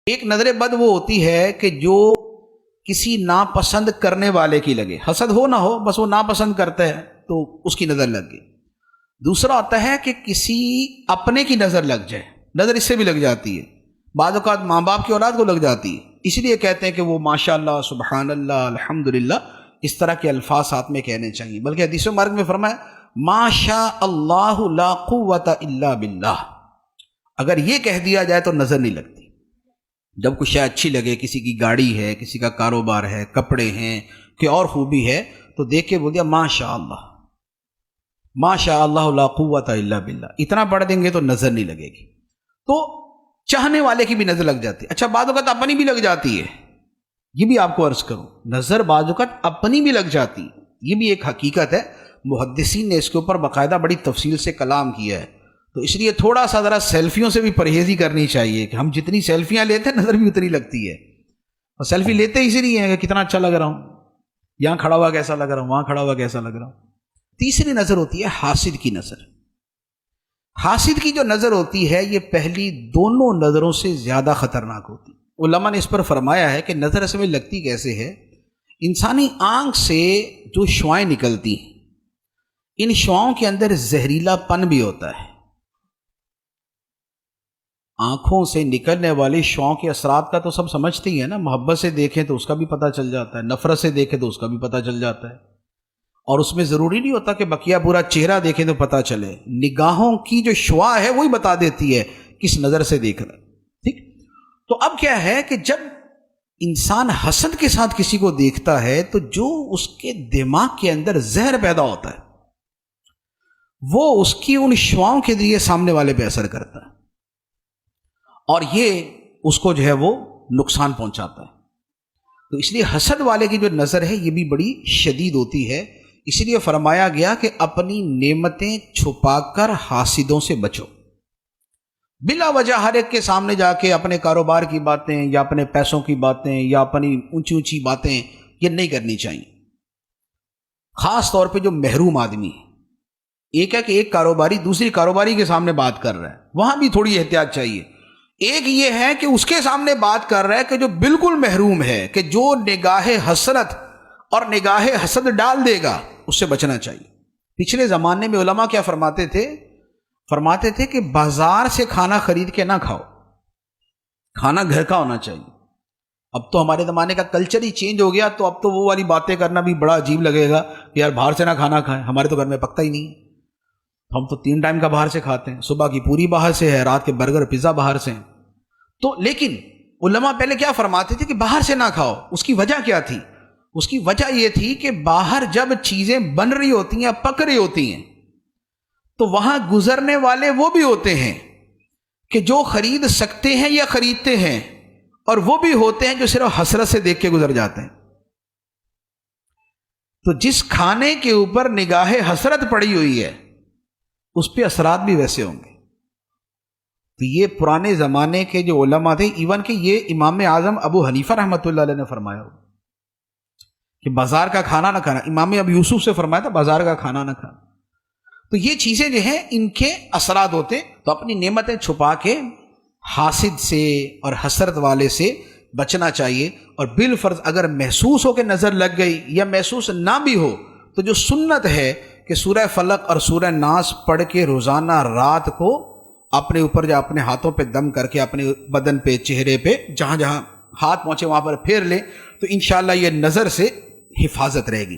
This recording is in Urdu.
ایک نظر بد وہ ہوتی ہے کہ جو کسی ناپسند کرنے والے کی لگے، حسد ہو نہ ہو، بس وہ ناپسند کرتا ہے تو اس کی نظر لگ گئی۔ دوسرا ہوتا ہے کہ کسی اپنے کی نظر لگ جائے، نظر اس سے بھی لگ جاتی ہے، بعض اوقات ماں باپ کی اولاد کو لگ جاتی ہے، اس لیے کہتے ہیں کہ وہ ماشاءاللہ، سبحان اللہ، الحمدللہ، اس طرح کے الفاظ ساتھ میں کہنے چاہیے۔ بلکہ حدیث مبارک میں فرمایا ما شاء اللہ لا قوت الا باللہ، اگر یہ کہہ دیا جائے تو نظر نہیں لگتی۔ جب کچھ شے اچھی لگے، کسی کی گاڑی ہے، کسی کا کاروبار ہے، کپڑے ہیں، کوئی اور خوبی ہے، تو دیکھ کے بول دیا ما شاء اللہ، ما شاء اللہ لا قوت الا باللہ، اتنا پڑھ دیں گے تو نظر نہیں لگے گی۔ تو چاہنے والے کی بھی نظر لگ جاتی ہے۔ اچھا، بعض اوقات اپنی بھی لگ جاتی ہے، یہ بھی آپ کو عرض کروں، نظر بعض اوقات اپنی بھی لگ جاتی ہے، یہ بھی ایک حقیقت ہے۔ محدثین نے اس کے اوپر باقاعدہ بڑی تفصیل سے کلام کیا ہے، تو اس لیے تھوڑا سا ذرا سیلفیوں سے بھی پرہیزی کرنی چاہیے کہ ہم جتنی سیلفیاں لیتے ہیں نظر بھی اتنی لگتی ہے، اور سیلفی لیتے اسی لیے ہیں کہ کتنا اچھا لگ رہا ہوں، یہاں کھڑا ہوا کیسا لگ رہا ہوں، وہاں کھڑا ہوا کیسا لگ رہا ہوں۔ تیسری نظر ہوتی ہے حاسد کی نظر۔ حاسد کی جو نظر ہوتی ہے یہ پہلی دونوں نظروں سے زیادہ خطرناک ہوتی ہے۔ علماء نے اس پر فرمایا ہے کہ نظر اصل میں لگتی کیسے ہے؟ انسانی آنکھ سے جو شعاعیں نکلتی ہیں، ان شعاؤں کے اندر زہریلا پن بھی ہوتا ہے۔ آنکھوں سے نکلنے والی شعاؤں کے اثرات کا تو سب سمجھتے ہی ہیں نا، محبت سے دیکھیں تو اس کا بھی پتہ چل جاتا ہے، نفرت سے دیکھیں تو اس کا بھی پتہ چل جاتا ہے، اور اس میں ضروری نہیں ہوتا کہ بقیہ پورا چہرہ دیکھیں تو پتہ چلے، نگاہوں کی جو شعاع ہے وہی بتا دیتی ہے کس نظر سے دیکھ رہا ہے۔ ٹھیک، تو اب کیا ہے کہ جب انسان حسد کے ساتھ کسی کو دیکھتا ہے تو جو اس کے دماغ کے اندر زہر پیدا ہوتا ہے وہ اس کی ان شعاؤں کے ذریعے سامنے والے پہ اثر کرتا ہے، اور یہ اس کو جو ہے وہ نقصان پہنچاتا ہے۔ تو اس لیے حسد والے کی جو نظر ہے یہ بھی بڑی شدید ہوتی ہے، اس لیے فرمایا گیا کہ اپنی نعمتیں چھپا کر حاسدوں سے بچو۔ بلا وجہ ہر ایک کے سامنے جا کے اپنے کاروبار کی باتیں یا اپنے پیسوں کی باتیں یا اپنی اونچی اونچی باتیں یہ نہیں کرنی چاہیے، خاص طور پہ جو محروم آدمی ہے۔ ایک ہے کہ ایک کاروباری دوسری کاروباری کے سامنے بات کر رہا ہے، وہاں بھی تھوڑی احتیاط چاہیے۔ ایک یہ ہے کہ اس کے سامنے بات کر رہا ہے کہ جو بالکل محروم ہے، کہ جو نگاہ حسرت اور نگاہ حسد ڈال دے گا، اس سے بچنا چاہیے۔ پچھلے زمانے میں علماء کیا فرماتے تھے کہ بازار سے کھانا خرید کے نہ کھاؤ، کھانا گھر کا ہونا چاہیے۔ اب تو ہمارے زمانے کا کلچر ہی چینج ہو گیا، تو اب تو وہ والی باتیں کرنا بھی بڑا عجیب لگے گا کہ یار باہر سے نہ کھانا کھائیں، ہمارے تو گھر میں پکتا ہی نہیں ہے، ہم تو 3 ٹائم کا باہر سے کھاتے ہیں، صبح کی پوری باہر سے ہے، رات کے برگر پیزا باہر سے ہیں۔ تو لیکن علماء پہلے کیا فرماتے تھے کہ باہر سے نہ کھاؤ، اس کی وجہ کیا تھی؟ اس کی وجہ یہ تھی کہ باہر جب چیزیں بن رہی ہوتی ہیں، پک رہی ہوتی ہیں، تو وہاں گزرنے والے وہ بھی ہوتے ہیں کہ جو خرید سکتے ہیں یا خریدتے ہیں، اور وہ بھی ہوتے ہیں جو صرف حسرت سے دیکھ کے گزر جاتے ہیں۔ تو جس کھانے کے اوپر نگاہ حسرت پڑی ہوئی ہے اس پہ اثرات بھی ویسے ہوں گے۔ تو یہ پرانے زمانے کے جو علماء تھے، ایون کہ یہ امام اعظم ابو حنیفہ رحمۃ اللہ علیہ نے فرمایا ہو کہ بازار کا کھانا نہ کھانا، امام ابو یوسف سے فرمایا تھا بازار کا کھانا نہ کھانا۔ تو یہ چیزیں جو ہیں ان کے اثرات ہوتے، تو اپنی نعمتیں چھپا کے حاسد سے اور حسرت والے سے بچنا چاہیے، اور بالفرض اگر محسوس ہو کہ نظر لگ گئی یا محسوس نہ بھی ہو تو جو سنت ہے کہ سورہ فلق اور سورہ ناس پڑھ کے روزانہ رات کو اپنے اوپر یا اپنے ہاتھوں پہ دم کر کے اپنے بدن پہ، چہرے پہ، جہاں جہاں ہاتھ پہنچے وہاں پر پھیر لیں، تو انشاءاللہ یہ نظر سے حفاظت رہے گی۔